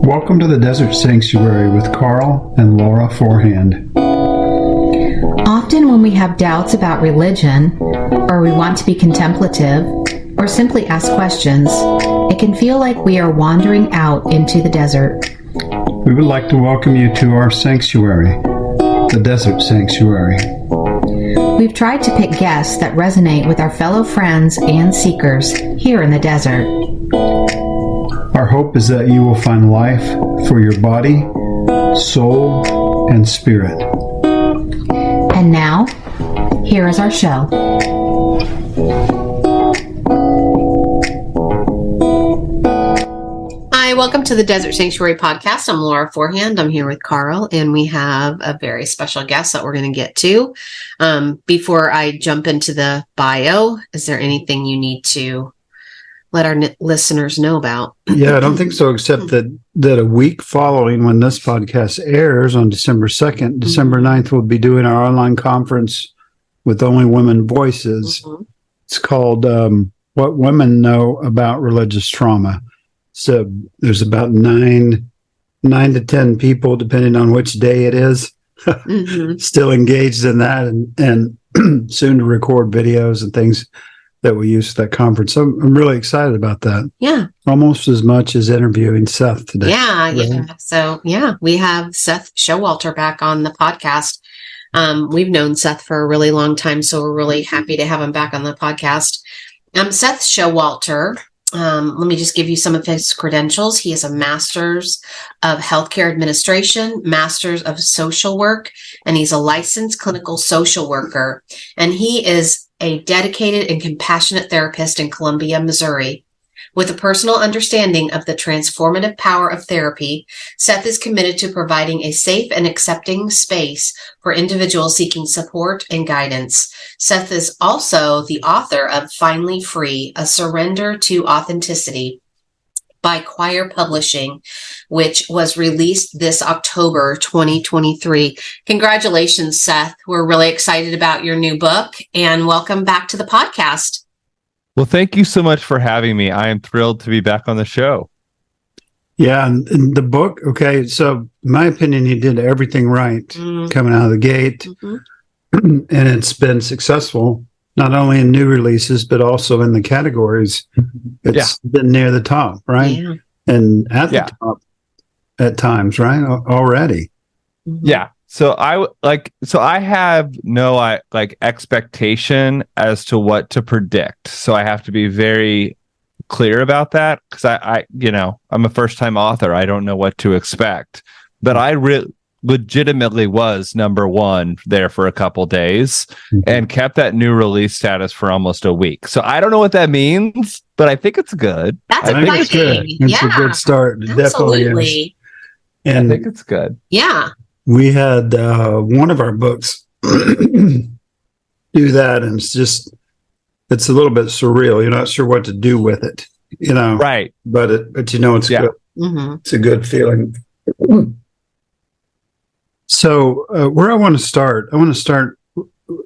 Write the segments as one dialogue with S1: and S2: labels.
S1: Welcome to the Desert Sanctuary with Karl and Laura Forehand.
S2: Often when we have doubts about religion, or we want to be contemplative, or simply ask questions, it can feel like we are wandering out into the desert.
S1: We would like to welcome you to our sanctuary, the Desert Sanctuary.
S2: We've tried to pick guests that resonate with our fellow friends and seekers here in the desert.
S1: Our hope is that you will find life for your body, soul, and spirit.
S2: And now, here is our show.
S3: Hi, welcome to the Desert Sanctuary Podcast. I'm Laura Forehand. I'm here with Karl, and we have a very special guest that we're going to get to. Before I jump into the bio, is there anything you need to let our listeners know about?
S1: Yeah, I don't think so, except that a week following when this podcast airs on December 2nd, December 9th, we'll be doing our online conference with Only Women Voices. It's called What Women Know About Religious Trauma. So there's about 9 to 10 people, depending on which day it is, still engaged in that and soon to record videos and things that we use for that conference. So I'm really excited about that.
S3: Yeah.
S1: Almost as much as interviewing Seth today.
S3: Yeah. So, we have Seth Showalter back on the podcast. We've known Seth for a really long time, so we're really happy to have him back on the podcast. Seth Showalter, let me just give you some of his credentials. He is a master's of healthcare administration, master's of social work, and he's a licensed clinical social worker. And he is a dedicated and compassionate therapist in Columbia, Missouri. With a personal understanding of the transformative power of therapy, Seth is committed to providing a safe and accepting space for individuals seeking support and guidance. Seth is also the author of Finally Free, A Surrender to Authenticity by Quoir Publishing, which was released this October 2023. Congratulations, Seth. We're really excited about your new book, and welcome back to the podcast.
S4: Well, thank you so much for having me. I am thrilled to be back on the show.
S1: Yeah, and the book, okay, so in my opinion, you did everything right coming out of the gate, and it's been successful, not only in new releases, but also in the categories. It's been near the top, right? Yeah. And at the top at times, right? Already.
S4: Yeah. So I have no expectation as to what to predict. So I have to be very clear about that because I'm a first-time author. I don't know what to expect, but I legitimately was number one there for a couple days and kept that new release status for almost a week. So I don't know what that means, but I think it's good.
S3: That's exciting.
S1: It's a good start.
S3: Absolutely.
S1: Definitely. And
S4: I think it's good.
S3: Yeah.
S1: We had one of our books do that, and it's a little bit surreal. You're not sure what to do with it,
S4: Right.
S1: But it's good. It's a good feeling. So where I want to start,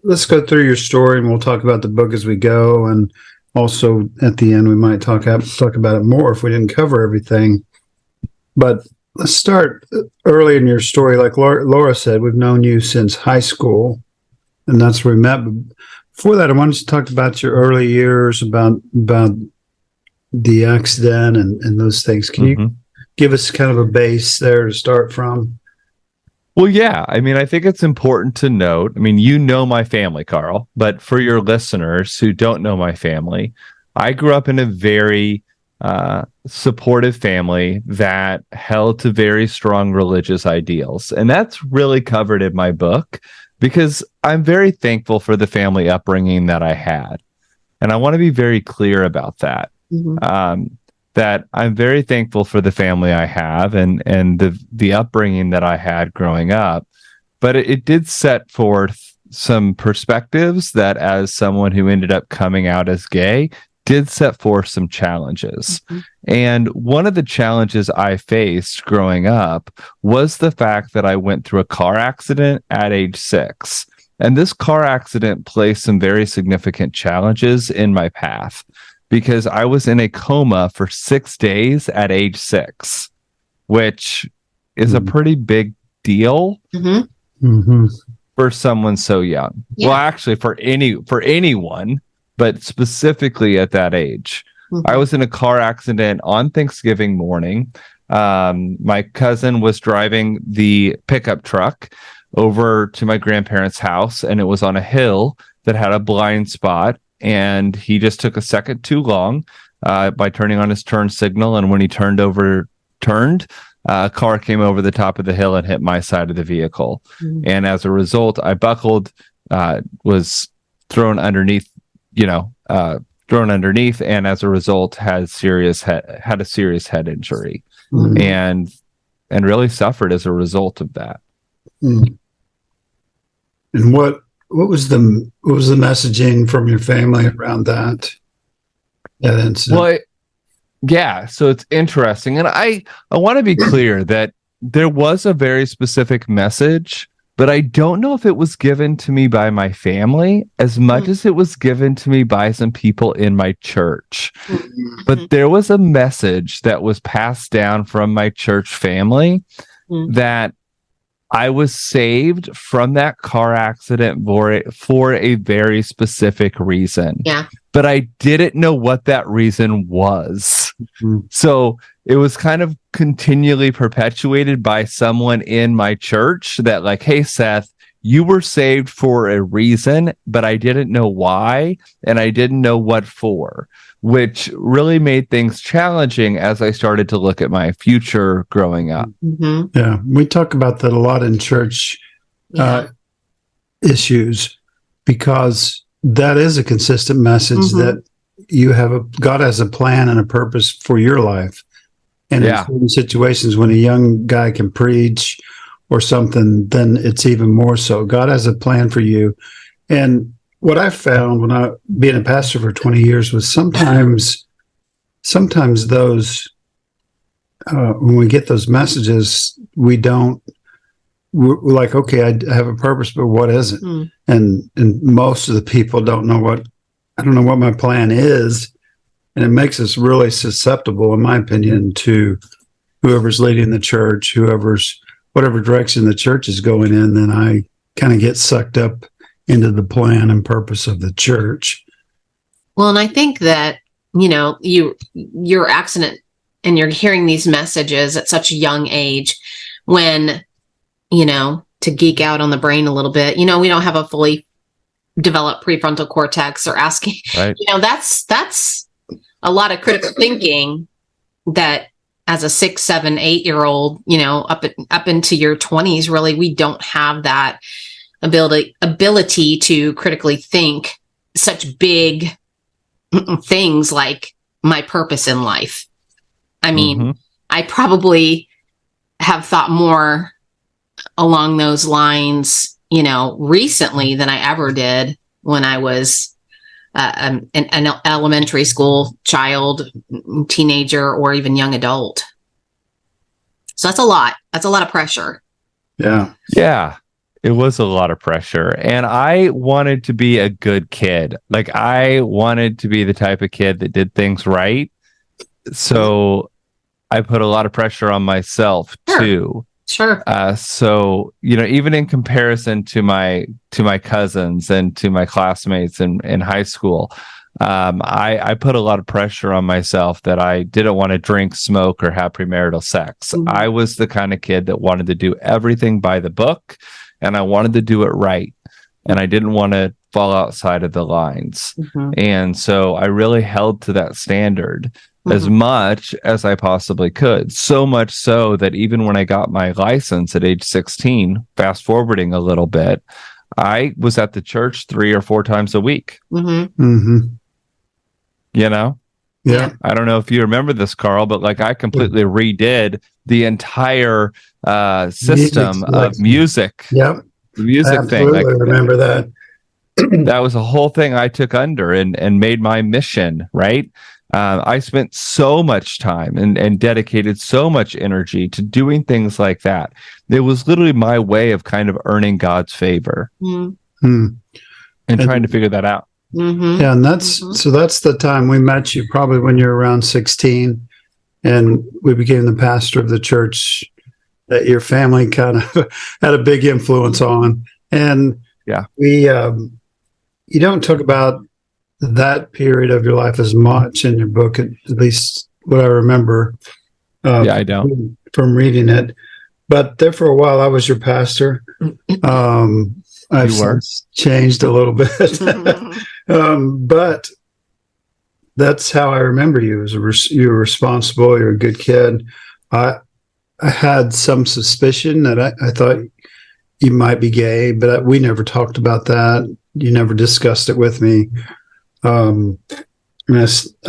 S1: let's go through your story and we'll talk about the book as we go. And also at the end, we might talk about it more if we didn't cover everything. But let's start early in your story. Like Laura said, we've known you since high school, and that's where we met. But before that, I wanted to talk about your early years, about the accident and those things. Can you give us kind of a base there to start from?
S4: Well, yeah. I mean, I think it's important to note. I mean, you know my family, Karl, but for your listeners who don't know my family, I grew up in a very supportive family that held to very strong religious ideals. And that's really covered in my book because I'm very thankful for the family upbringing that I had. And I want to be very clear about that. That I'm very thankful for the family I have and the upbringing that I had growing up. But it did set forth some perspectives that, as someone who ended up coming out as gay, did set forth some challenges. And one of the challenges I faced growing up was the fact that I went through a car accident at age 6. And this car accident placed some very significant challenges in my path. because I was in a coma for 6 days at age 6, which is a pretty big deal for someone so young. Yeah. Well, actually, for anyone, but specifically at that age. I was in a car accident on Thanksgiving morning. My cousin was driving the pickup truck over to my grandparents' house, and it was on a hill that had a blind spot, and he just took a second too long by turning on his turn signal, and when he turned, a car came over the top of the hill and hit my side of the vehicle. And as a result, I buckled, was thrown underneath, and as a result had a serious head injury, and really suffered as a result of that.
S1: And what was the messaging from your family around that incident?
S4: Well, yeah, so it's interesting, and I want to be clear that there was a very specific message, but I don't know if it was given to me by my family as much as it was given to me by some people in my church. But there was a message that was passed down from my church family that I was saved from that car accident for a very specific reason.
S3: Yeah.
S4: But I didn't know what that reason was. So it was kind of continually perpetuated by someone in my church that, like, hey, Seth, you were saved for a reason, but I didn't know why, and I didn't know what for, which really made things challenging as I started to look at my future growing up.
S1: Yeah, we talk about that a lot in church issues, because that is a consistent message that God has a plan and a purpose for your life. And in certain situations, when a young guy can preach or something, then it's even more so. God has a plan for you. And what I found when I being a pastor for 20 years was sometimes those when we get those messages, we're like, okay, I have a purpose, but what is it? And most of the people don't know what my plan is. And it makes us really susceptible, in my opinion, to whoever's leading the church, whatever direction the church is going in. Then I kind of get sucked up into the plan and purpose of the church.
S3: Well, and I think that, your accident and you're hearing these messages at such a young age when, to geek out on the brain a little bit, we don't have a fully developed prefrontal cortex or asking,
S4: right.
S3: That's a lot of critical thinking that as a 6, 7, 8-year-old, up into your 20s, really, we don't have that ability to critically think such big things like my purpose in life. I mean, I probably have thought more along those lines, recently than I ever did when I was an elementary school child, teenager, or even young adult. So that's a lot. That's a lot of pressure.
S1: Yeah.
S4: Yeah. It was a lot of pressure. And I wanted to be a good kid. Like, I wanted to be the type of kid that did things right. So I put a lot of pressure on myself too.
S3: Sure.
S4: So, even in comparison to my cousins and to my classmates in high school, I put a lot of pressure on myself that I didn't want to drink, smoke, or have premarital sex. I was the kind of kid that wanted to do everything by the book, and I wanted to do it right. And I didn't want to fall outside of the lines. And so I really held to that standard as much as I possibly could. So much so that even when I got my license at age 16, fast forwarding a little bit, I was at the church 3 or 4 times a week.
S1: Yeah.
S4: I don't know if you remember this, Karl, but I completely redid the entire system of music.
S1: Yep.
S4: The music thing.
S1: I remember that.
S4: That was a whole thing I took under and made my mission, right? I spent so much time and dedicated so much energy to doing things like that. It was literally my way of kind of earning God's favor and trying to figure that out.
S3: Mm-hmm.
S1: Yeah, and that's the time we met you, probably when you were around 16, and we became the pastor of the church that your family kind of had a big influence on. And
S4: Yeah.
S1: we, you don't talk about that period of your life as much in your book, at least what I remember.
S4: I don't.
S1: From reading it. But there for a while, I was your pastor. I've since changed a little bit. But that's how I remember you. You were responsible. You're a good kid. I had some suspicion that I thought you might be gay, but we never talked about that. You never discussed it with me. And I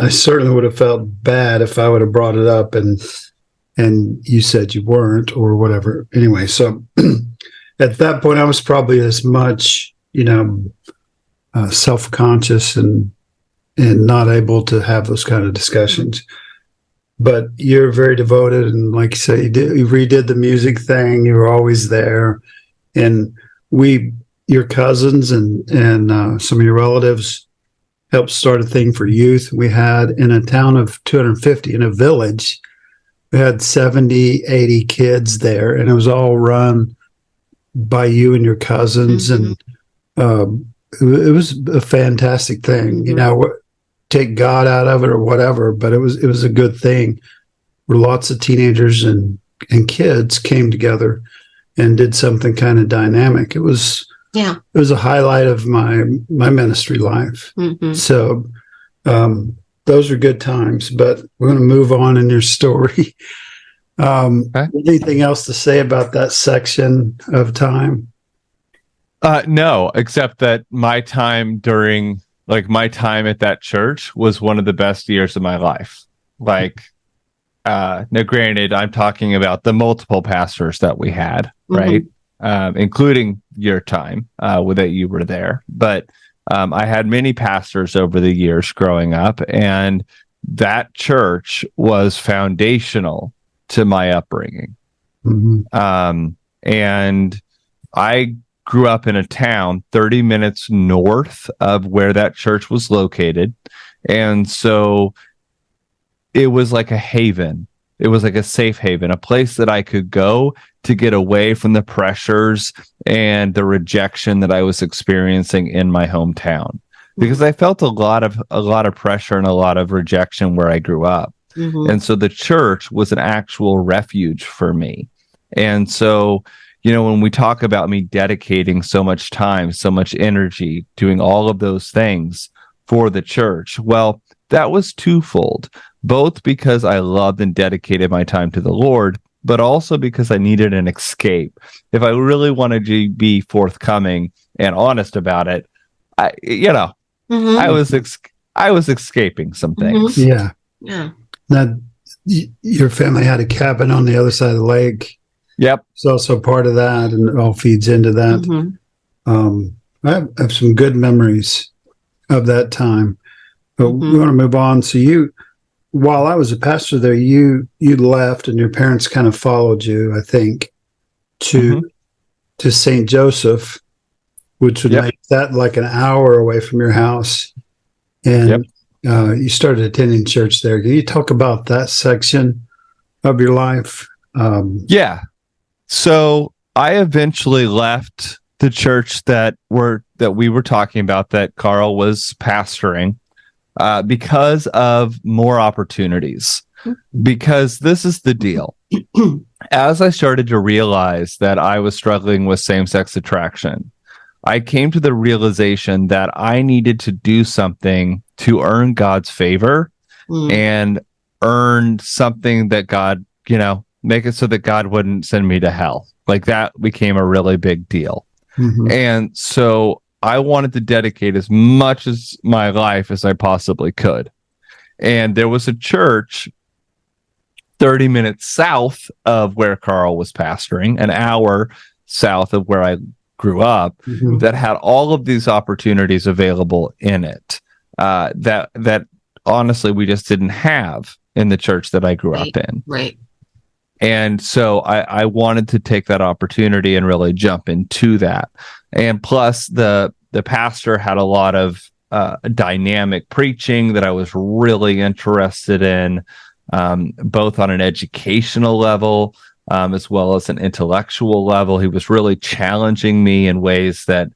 S1: certainly would have felt bad if I would have brought it up and you said you weren't or whatever. Anyway, so at that point, I was probably as much, self-conscious and not able to have those kind of discussions. But you're very devoted, and like you say, you redid the music thing. You were always there, and your cousins and some of your relatives helped start a thing for youth. We had, in a town of 250, in a village, we had 70, 80 kids there, and it was all run by you and your cousins. Mm-hmm. And it was a fantastic thing. Mm-hmm. Take God out of it or whatever, but it was a good thing where lots of teenagers and kids came together and did something kind of dynamic. It was a highlight of my ministry life. Mm-hmm. So those are good times, but we're going to move on in your story. Okay. Anything else to say about that section of time?
S4: No, except that my time at that church was one of the best years of my life. Now granted, I'm talking about the multiple pastors that we had, right? Including your time that you were there. But I had many pastors over the years growing up, and that church was foundational to my upbringing. Mm-hmm. And I grew up in a town 30 minutes north of where that church was located. And so it was like a haven. It was like a safe haven, a place that I could go to get away from the pressures and the rejection that I was experiencing in my hometown, because I felt a lot of pressure and a lot of rejection where I grew up. Mm-hmm. And so the church was an actual refuge for me. And so, when we talk about me dedicating so much time, so much energy, doing all of those things for the church, well, that was twofold, both because I loved and dedicated my time to the Lord, but also because I needed an escape. If I really wanted to be forthcoming and honest about it, mm-hmm. I was escaping some things.
S1: Mm-hmm. Yeah. Now, your family had a cabin on the other side of the lake.
S4: Yep.
S1: It's also part of that, and it all feeds into that. Mm-hmm. I have some good memories of that time, but we want to move on. So while I was a pastor there, you left, and your parents kind of followed you, I think, to St. Joseph, which would make that like an hour away from your house. And you started attending church there. Can you talk about that section of your life?
S4: So I eventually left the church that we were talking about, that Karl was pastoring, because of more opportunities. Because this is the deal. As I started to realize that I was struggling with same-sex attraction, I came to the realization that I needed to do something to earn God's favor and earn something that God, make it so that God wouldn't send me to hell. Like, that became a really big deal. Mm-hmm. And so I wanted to dedicate as much as my life as I possibly could. And there was a church 30 minutes south of where Karl was pastoring, an hour south of where I grew up, that had all of these opportunities available in it, that honestly we just didn't have in the church that I grew up in.
S3: Right.
S4: And so I wanted to take that opportunity and really jump into that. And plus the pastor had a lot of dynamic preaching that I was really interested in, both on an educational level as well as an intellectual level. He was really challenging me in ways that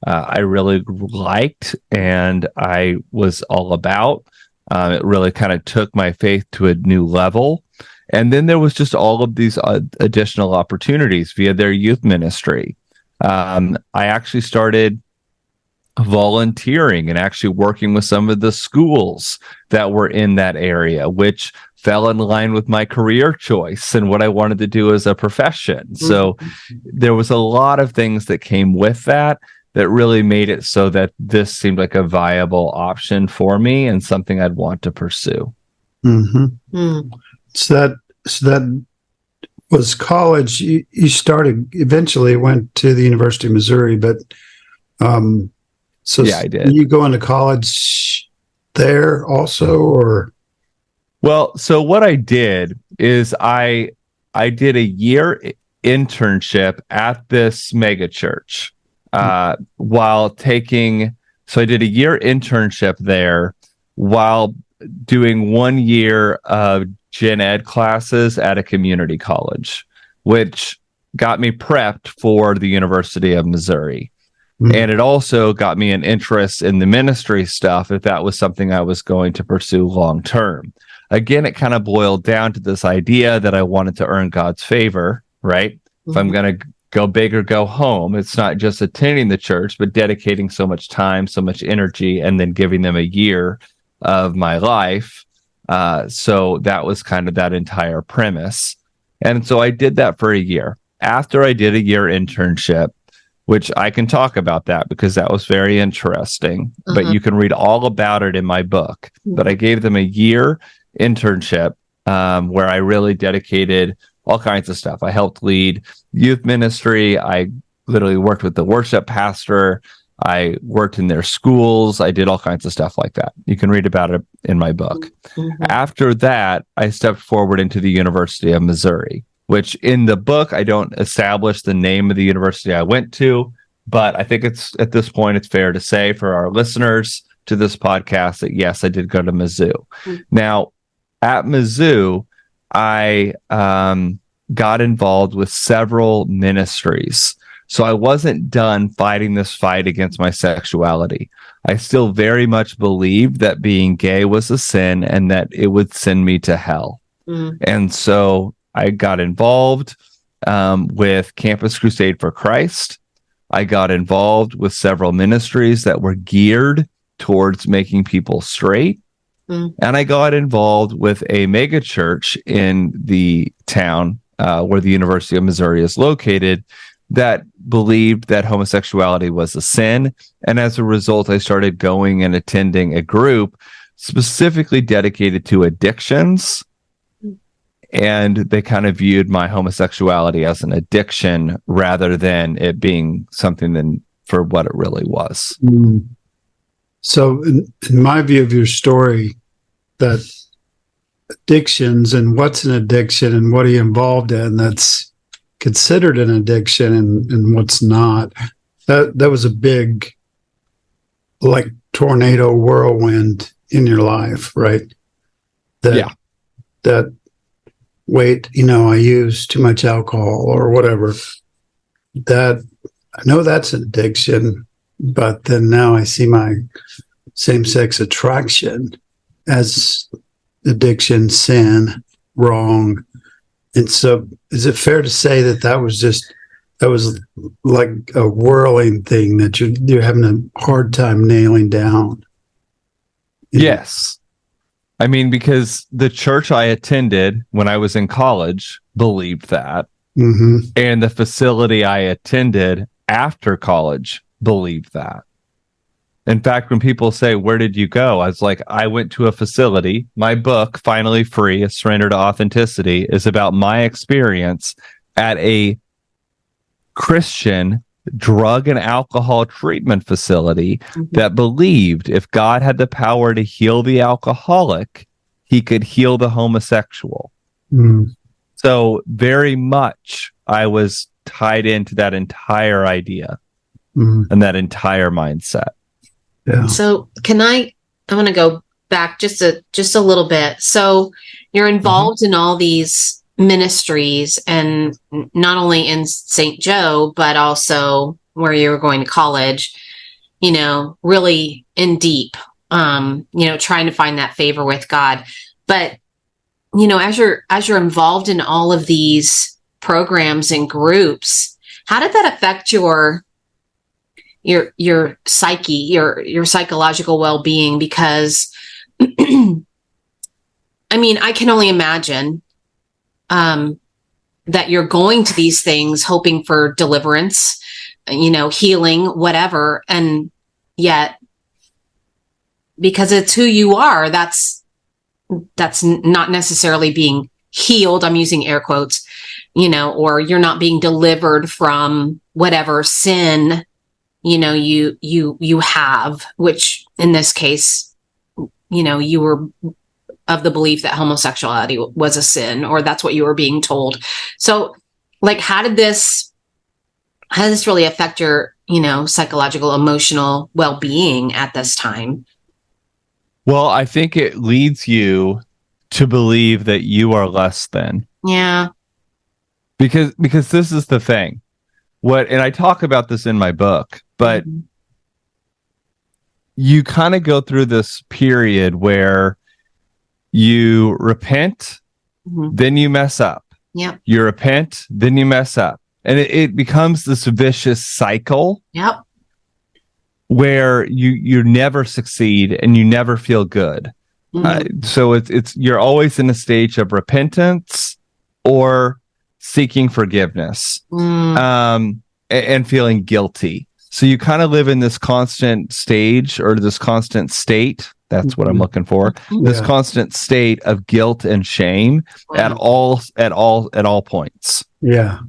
S4: I really liked and I was all about. It really kind of took my faith to a new level. And then there was just all of these additional opportunities via their youth ministry. I actually started volunteering and actually working with some of the schools that were in that area, which fell in line with my career choice and what I wanted to do as a profession. So there was a lot of things that came with that really made it so that this seemed like a viable option for me and something I'd want to pursue.
S1: So that was college. You eventually went to the University of Missouri, but
S4: yeah, I did.
S1: You go into college there also, or?
S4: Well, so what I did is I did a year internship at this mega church while taking. So I did a year internship there while doing 1 year of gen ed classes at a community college, which got me prepped for the University of Missouri. And it also got me an interest in the ministry stuff if that was something I was going to pursue long term. Again, it kind of boiled down to this idea that I wanted to earn God's favor, right? If I'm going to go big or go home, it's not just attending the church, but dedicating so much time, so much energy, and then giving them a year of my life. So that was kind of that entire premise. And so I did that for a year. After I did a year internship, which I can talk about that because that was very interesting, but you can read all about it in my book. But I gave them a year internship where I really dedicated all kinds of stuff. I helped lead youth ministry. I literally worked with the worship pastor. I worked in their schools. I did all kinds of stuff like that. You can read about it in my book. After that, I stepped forward into the University of Missouri, which in the book, I don't establish the name of the university I went to, but I think it's at this point, it's fair to say for our listeners to this podcast that yes, I did go to Mizzou. Now, at Mizzou, I got involved with several ministries. So I wasn't done fighting this fight against my sexuality. I still very much believed that being gay was a sin and that it would send me to hell. And so I got involved with Campus Crusade for Christ. I got involved with several ministries that were geared towards making people straight. And I got involved with a mega church in the town where the University of Missouri is located that believed that homosexuality was a sin. And as a result, I started going and attending a group specifically dedicated to addictions. And they kind of viewed my homosexuality as an addiction rather than it being something for what it really was.
S1: So in my view of your story, that addictions and what's an addiction and what are you involved in that's considered an addiction and what's not, that was a big, like, tornado whirlwind in your life, right? That wait, I use too much alcohol or whatever. That I know that's an addiction, but then now I see my same-sex attraction as addiction, sin, wrong. And so is it fair to say that was like a whirling thing that you're having a hard time nailing down?
S4: Yes. I mean, because the church I attended when I was in college believed that. And the facility I attended after college believed that. In fact, when people say, where did you go? I was like, I went to a facility. My book, Finally Free, A Surrender to Authenticity, is about my experience at a Christian drug and alcohol treatment facility that believed if God had the power to heal the alcoholic, he could heal the homosexual. So very much I was tied into that entire idea and that entire mindset.
S1: Yeah.
S3: So I want to go back just a little bit. So you're involved in all these ministries, and not only in St. Joe, but also where you were going to college, really in deep, trying to find that favor with God. But, as you're involved in all of these programs and groups, how did that affect your psyche, your psychological well-being? Because I can only imagine that you're going to these things hoping for deliverance, healing, whatever, and yet because it's who you are, that's not necessarily being healed. I'm using air quotes, or you're not being delivered from whatever sin you have, which in this case, you were of the belief that homosexuality was a sin, or that's what you were being told. So how did this really affect your, psychological, emotional well-being at this time?
S4: Well, I think it leads you to believe that you are less than.
S3: Yeah.
S4: Because this is the thing. And I talk about this in my book, but you kind of go through this period where you repent, then you mess up.
S3: Yep.
S4: You repent, then you mess up. And it becomes this vicious cycle.
S3: Yep.
S4: Where you never succeed and you never feel good. So it's you're always in a stage of repentance or seeking forgiveness, and feeling guilty. So you kind of live in this constant stage, or this constant state. That's what I'm looking for. This constant state of guilt and shame at all points.
S1: Yeah.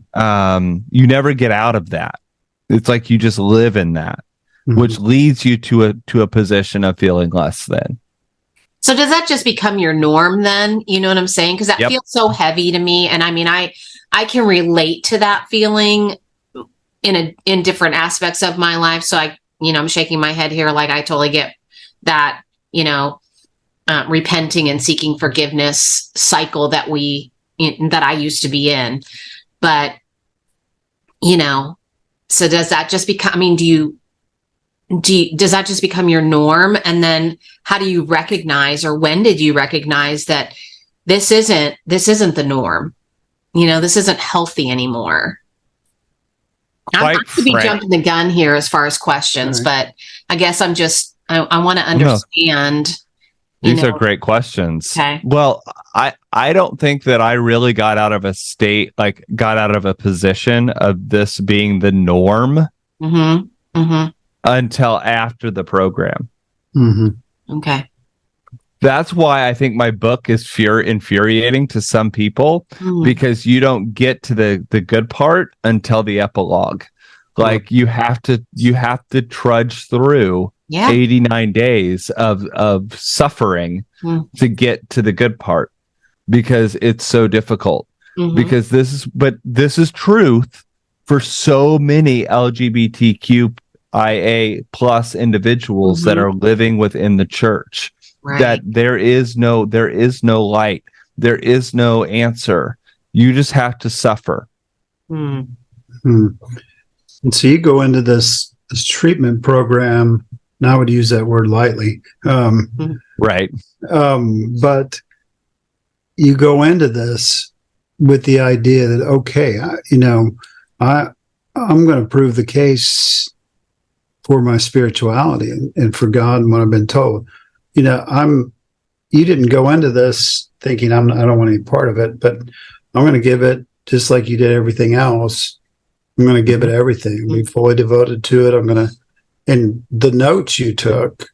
S4: You never get out of that. It's like you just live in that, which leads you to a position of feeling less than.
S3: So does that just become your norm then? You know what I'm saying? Because that feels so heavy to me. And I can relate to that feeling in different aspects of my life. So I'm shaking my head here. I totally get that, repenting and seeking forgiveness cycle that I used to be in. But, so does that just become, does that just become your norm? And then how do you recognize, or when did you recognize that this isn't the norm? This isn't healthy anymore. I'm not to be jumping the gun here as far as questions, but I guess I want to understand.
S4: These are great questions.
S3: Okay.
S4: Well, I don't think that I really got out of a position of this being the norm until after the program.
S3: Okay.
S4: That's why I think my book is infuriating to some people, because you don't get to the good part until the epilogue. You have to trudge through 89 days of suffering to get to the good part, because it's so difficult. Because this is truth for so many LGBTQIA plus individuals that are living within the church. Right. That there is no light, there is no answer. You just have to suffer.
S1: And so you go into this treatment program. Now I would use that word lightly,
S4: right?
S1: But you go into this with the idea that I'm going to prove the case for my spirituality and for God and what I've been told. You didn't go into this thinking I don't want any part of it, but I'm going to give it just like you did everything else. I'm going to give it everything. Be fully devoted to it. And the notes you took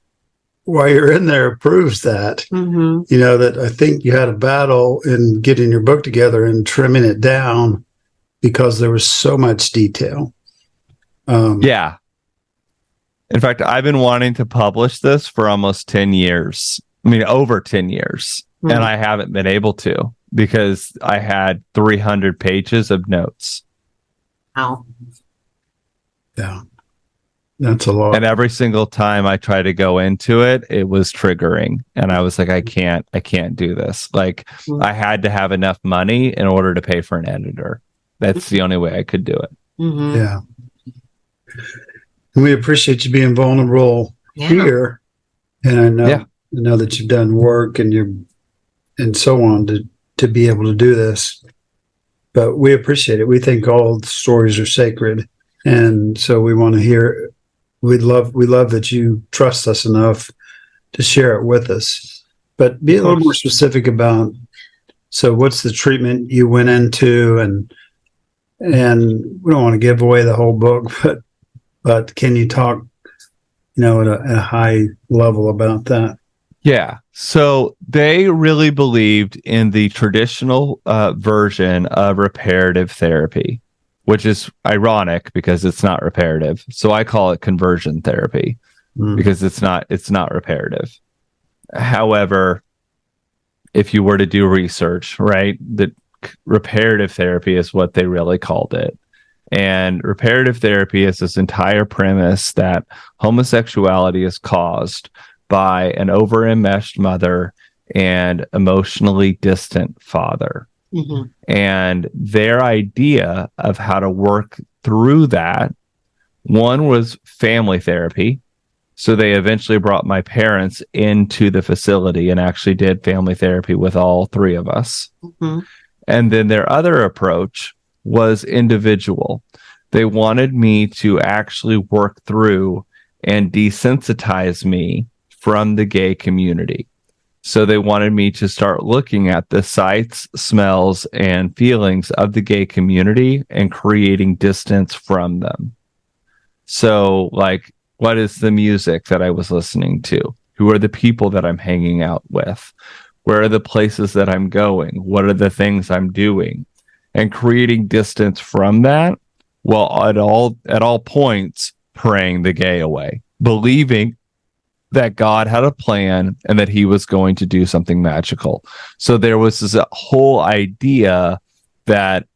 S1: while you're in there proves that, that I think you had a battle in getting your book together and trimming it down because there was so much detail.
S4: Yeah. In fact, I've been wanting to publish this for almost 10 years. Over 10 years. And I haven't been able to, because I had 300 pages of notes.
S3: Wow.
S1: Yeah. That's a lot.
S4: And every single time I tried to go into it, it was triggering. And I was like, I can't do this. Like, I had to have enough money in order to pay for an editor. That's the only way I could do it.
S3: Mm-hmm.
S1: Yeah. And we appreciate you being vulnerable here. And I know that you've done work and so on to be able to do this. But we appreciate it. We think all the stories are sacred. And so we want to hear. We love that you trust us enough to share it with us. But be a little more specific about, so what's the treatment you went into, and we don't want to give away the whole book, but can you talk, at a high level about that?
S4: Yeah. So they really believed in the traditional version of reparative therapy, which is ironic because it's not reparative. So I call it conversion therapy because it's not reparative. However, if you were to do research, right, the reparative therapy is what they really called it. And reparative therapy is this entire premise that homosexuality is caused by an over-enmeshed mother and emotionally distant father. Mm-hmm. And their idea of how to work through that, one was family therapy. So they eventually brought my parents into the facility and actually did family therapy with all three of us. Mm-hmm. And then their other approach was individual. They wanted me to actually work through and desensitize me from the gay community. So they wanted me to start looking at the sights, smells, and feelings of the gay community and creating distance from them. So, like, what is the music that I was listening to? Who are the people that I'm hanging out with? Where are the places that I'm going? What are the things I'm doing? And creating distance from that, while at all points praying the gay away, believing that God had a plan and that he was going to do something magical. So there was this whole idea that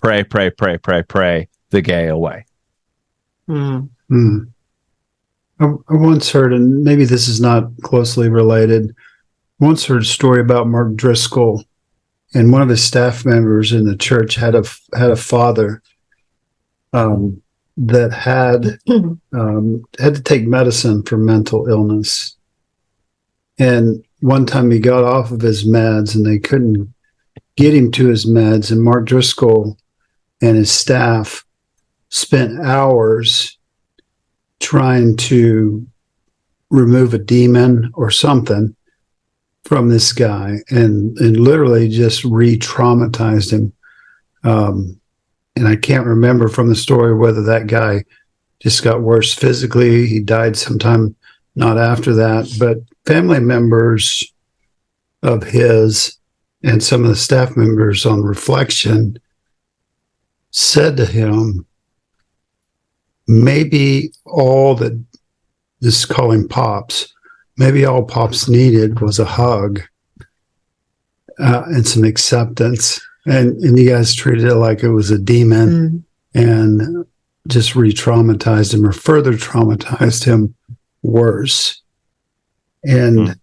S4: pray the gay away.
S1: Mm. Mm. I once heard, and maybe this is not closely related, once heard a story about Mark Driscoll, and one of his staff members in the church had a father that had to take medicine for mental illness. And one time he got off of his meds and they couldn't get him to his meds. And Mark Driscoll and his staff spent hours trying to remove a demon or something from this guy and literally just re-traumatized him. And I can't remember from the story whether that guy just got worse physically. He died sometime not after that. But family members of his and some of the staff members on reflection said to him, maybe all that, just call him Pops, maybe all Pops needed was a hug and some acceptance. And you guys treated it like it was a demon and just re-traumatized him or further traumatized him worse. And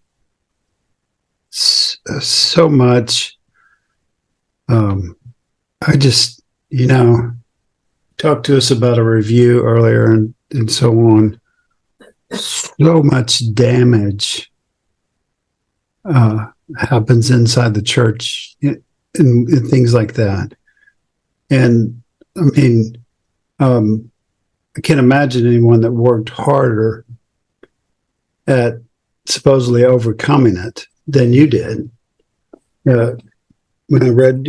S1: so much, I just, talked to us about a review earlier and so on. So much damage happens inside the church and things like that. And I mean, I can't imagine anyone that worked harder at supposedly overcoming it than you did. When I read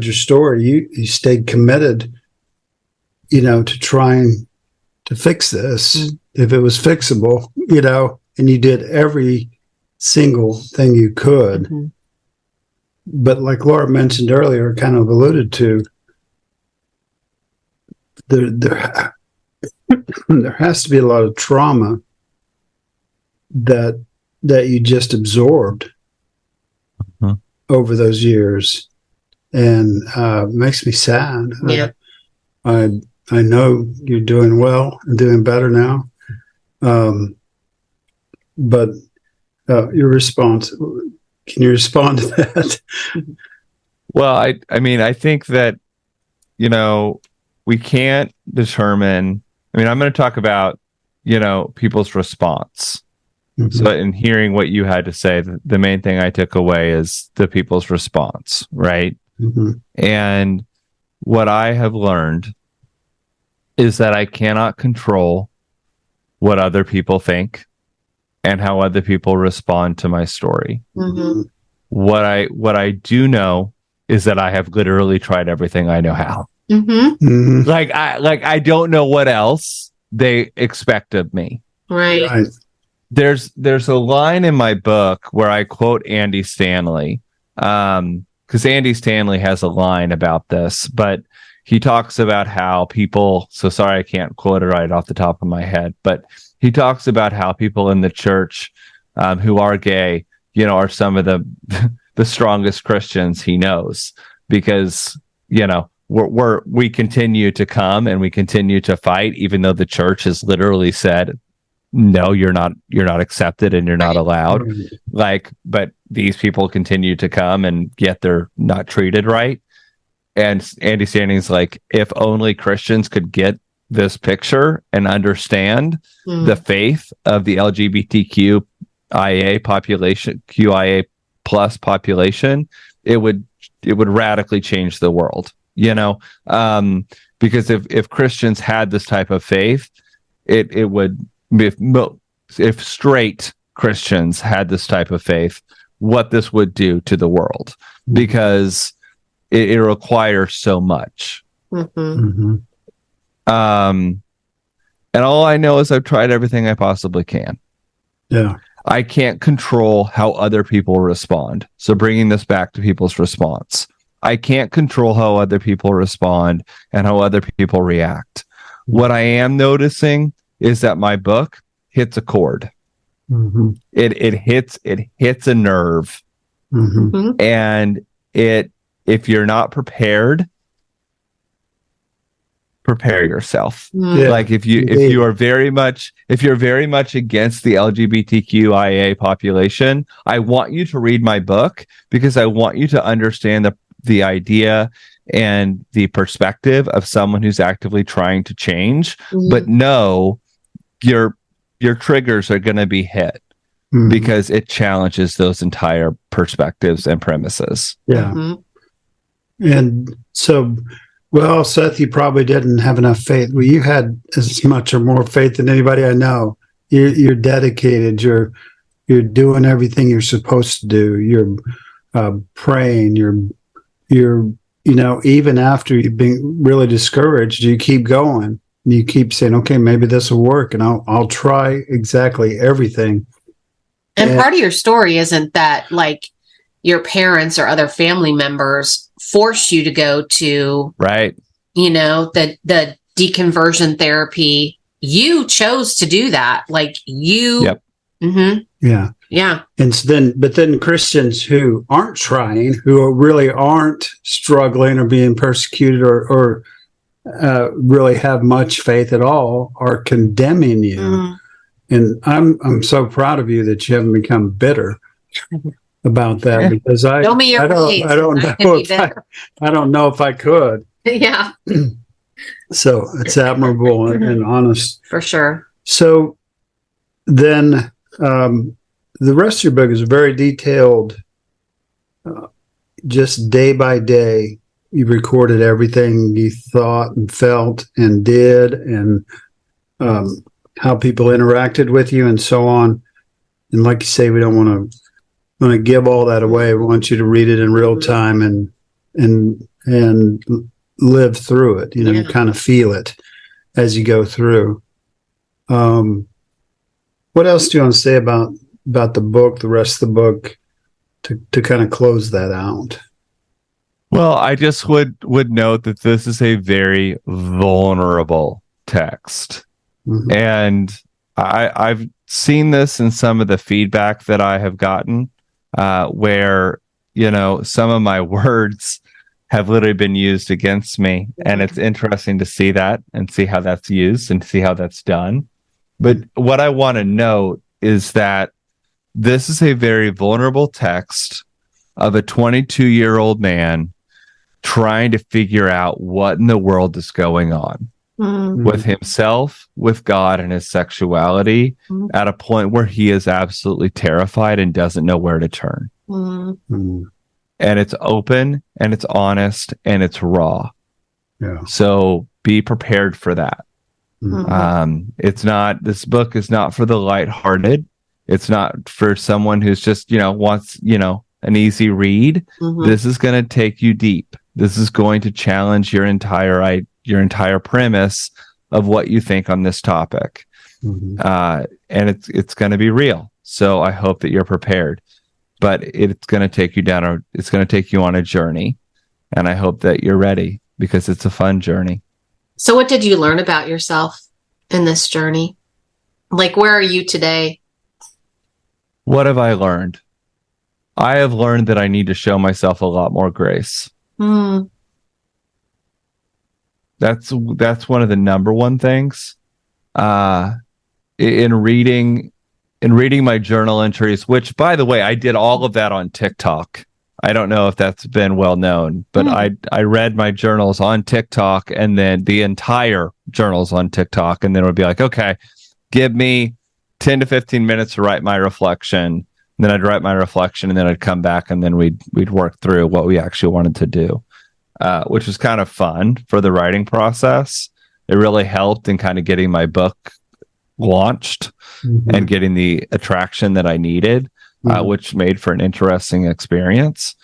S1: your story, you stayed committed, to trying to fix this if it was fixable, and you did every single thing you could. Mm-hmm. But like Laura mentioned earlier, kind of alluded to, there has to be a lot of trauma that you just absorbed over those years, and it makes me sad.
S3: Yeah.
S1: I know you're doing well and doing better now, But your response, can you respond to that?
S4: Well, I mean, I think that, we can't determine. I mean, I'm going to talk about, people's response.
S1: Mhm.
S4: So in hearing what you had to say, the main thing I took away is the people's response, right?
S1: Mhm.
S4: And what I have learned is that I cannot control what other people think and how other people respond to my story.
S3: Mm-hmm.
S4: What I do know is that I have literally tried everything I know how.
S3: Mm-hmm.
S1: Mhm.
S4: I don't know what else they expect of me.
S3: Right.
S1: Right.
S4: There's a line in my book where I quote Andy Stanley, because Andy Stanley has a line about this, but he talks about how people. So sorry, I can't quote it right off the top of my head, but he talks about how people in the church who are gay, are some of the strongest Christians he knows, because we continue to come and we continue to fight, even though the church has literally said, no, you're not accepted and you're not allowed. But these people continue to come, and yet they're not treated right. And Andy Stanley's like, if only Christians could get this picture and understand the faith of the LGBTQIA population, QIA plus population, it would radically change the world. Because if Christians had this type of faith, it would. If straight Christians had this type of faith, what this would do to the world, because it requires so much.
S3: Mm-hmm.
S4: And all I know is I've tried everything I possibly can.
S1: Yeah.
S4: I can't control how other people respond. So bringing this back to people's response, I can't control how other people respond and how other people react. What I am noticing is that my book hits a chord.
S1: Mm-hmm.
S4: It hits a nerve.
S1: Mm-hmm.
S3: Mm-hmm.
S4: And if you're not prepared, prepare yourself.
S1: Yeah.
S4: Like if you're very much against the LGBTQIA population, I want you to read my book, because I want you to understand the idea and the perspective of someone who's actively trying to change.
S3: Mm-hmm.
S4: But no, your triggers are going to be hit,
S1: Mm-hmm.
S4: because it challenges those entire perspectives and premises.
S1: Yeah.
S3: Mm-hmm.
S1: And so, well, Seth, you probably didn't have enough faith. Well, you had as much or more faith than anybody I know. You're dedicated. You're doing everything you're supposed to do. You're praying. You're even after you've been really discouraged, you keep going. You keep saying, okay, maybe this will work, and I'll try exactly everything.
S3: And part of your story isn't that like your parents or other family members force you to go to,
S4: right,
S3: the deconversion therapy. You chose to do that. Like you.
S4: Yep.
S3: Mm-hmm.
S1: Yeah.
S3: Yeah.
S1: And so then Christians who aren't trying, who really aren't struggling or being persecuted or really have much faith at all, are condemning you.
S3: Mm-hmm.
S1: And I'm so proud of you that you haven't become bitter about that, because I
S3: Show me your ways.
S1: I don't know if I could.
S3: Yeah,
S1: So it's admirable and honest.
S3: for sure.
S1: So then the rest of your book is very detailed, just day by day. You recorded everything you thought and felt and did, and how people interacted with you and so on. And like you say, we don't want to give all that away. We want you to read it in real time and live through it,
S3: Yeah.
S1: kind of feel it as you go through. What else do you want to say about the book, the rest of the book, to kind of close that out?
S4: Well, I just would note that this is a very vulnerable text.
S1: Mm-hmm.
S4: And I've seen this in some of the feedback that I have gotten, where, some of my words have literally been used against me. And it's interesting to see that and see how that's used and see how that's done. But what I want to note is that this is a very vulnerable text of a 22-year-old man trying to figure out what in the world is going on with himself, with God, and his sexuality at a point where he is absolutely terrified and doesn't know where to turn. And it's open and it's honest and it's raw.
S1: Yeah.
S4: So be prepared for that. This book is not for the lighthearted. It's not for someone who's just, wants, an easy read. This is going to take you deep. This is going to challenge your entire premise of what you think on this topic. And it's going to be real. So I hope that you're prepared, but it's going to take you it's going to take you on a journey. And I hope that you're ready, because it's a fun journey.
S3: So what did you learn about yourself in this journey? Like, where are you today?
S4: What have I learned? I have learned that I need to show myself a lot more grace. That's one of the number one things. In reading my journal entries, which, by the way, I did all of that on TikTok. I don't know if that's been well known, but I read my journals on TikTok, and then the entire journals on TikTok, and then it would be like, okay, give me 10 to 15 minutes to write my reflection. And then I'd write my reflection, and then I'd come back, and then we'd work through what we actually wanted to do, which was kind of fun for the writing process. It really helped in kind of getting my book launched and getting the attraction that I needed. Which made for an interesting experience.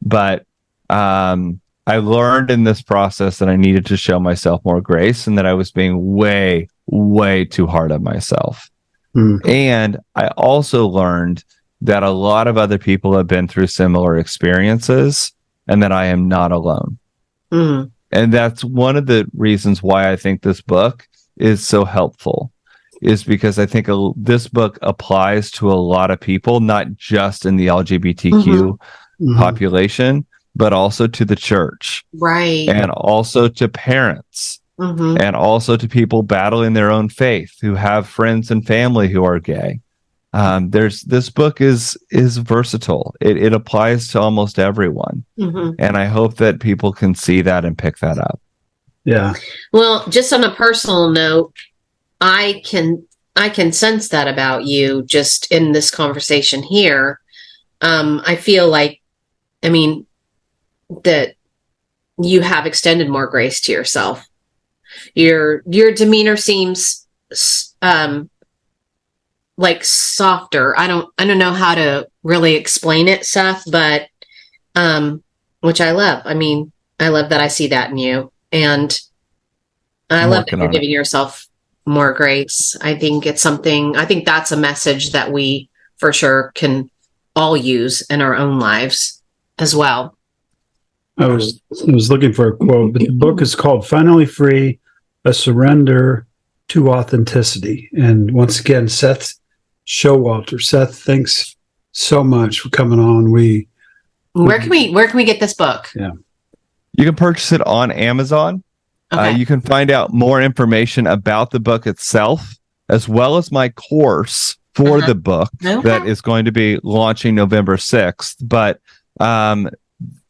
S4: But I learned in this process that I needed to show myself more grace, and that I was being way, way too hard on myself. And I also learned that a lot of other people have been through similar experiences, and that I am not alone. And that's one of the reasons why I think this book is so helpful, is because I think this book applies to a lot of people, not just in the LGBTQ population, but also to the church. Right. And also to parents. And also to people battling their own faith who have friends and family who are gay. This book is versatile. It applies to almost everyone. And I hope that people can see that and pick that up.
S1: Yeah.
S3: Well, just on a personal note, I can sense that about you just in this conversation here. I feel like, that you have extended more grace to yourself. Your demeanor seems like softer. I don't know how to really explain it, Seth, but which I love. I love that I see that in you, and I love that you're giving yourself more grace. I think that's a message that we for sure can all use in our own lives as well.
S1: I was looking for a quote, but the book is called Finally Free, A Surrender to Authenticity. And once again, Seth Showalter. Seth, thanks so much for coming on.
S3: Where can we get this book?
S1: Yeah.
S4: You can purchase it on Amazon. Okay. You can find out more information about the book itself, as well as my course for the book that is going to be launching November 6th. But,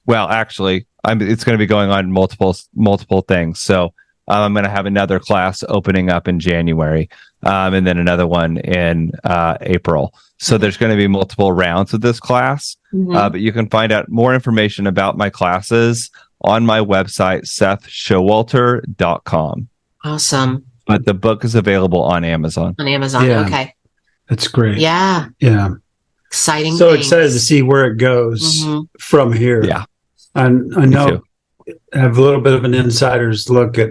S4: actually, it's going to be going on multiple things. So I'm going to have another class opening up in January, and then another one in April. So there's going to be multiple rounds of this class. But you can find out more information about my classes on my website, sethshowalter.com.
S3: Awesome.
S4: But the book is available on Amazon.
S1: Yeah.
S3: Okay.
S1: That's great.
S3: Yeah.
S1: Yeah.
S3: Exciting.
S1: So excited to see where it goes from here.
S4: Yeah.
S1: And I know I have a little bit of an insider's look at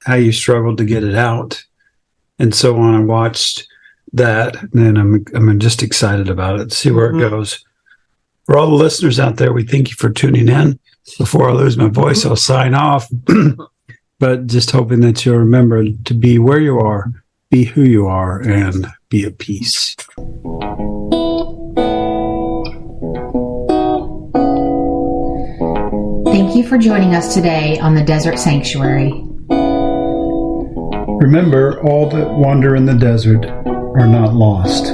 S1: how you struggled to get it out and so on. I watched that, and I'm just excited about it, see where it goes. For all the listeners out there, we thank you for tuning in. Before I lose my voice, I'll sign off. But just hoping that you'll remember to be where you are, be who you are, and be at peace.
S2: Thank you for joining us today on the Desert Sanctuary.
S1: Remember, all that wander in the desert are not lost.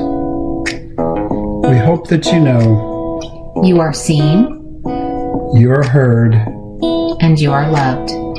S1: We hope that you know
S2: You are seen
S1: you are heard
S2: and you are loved.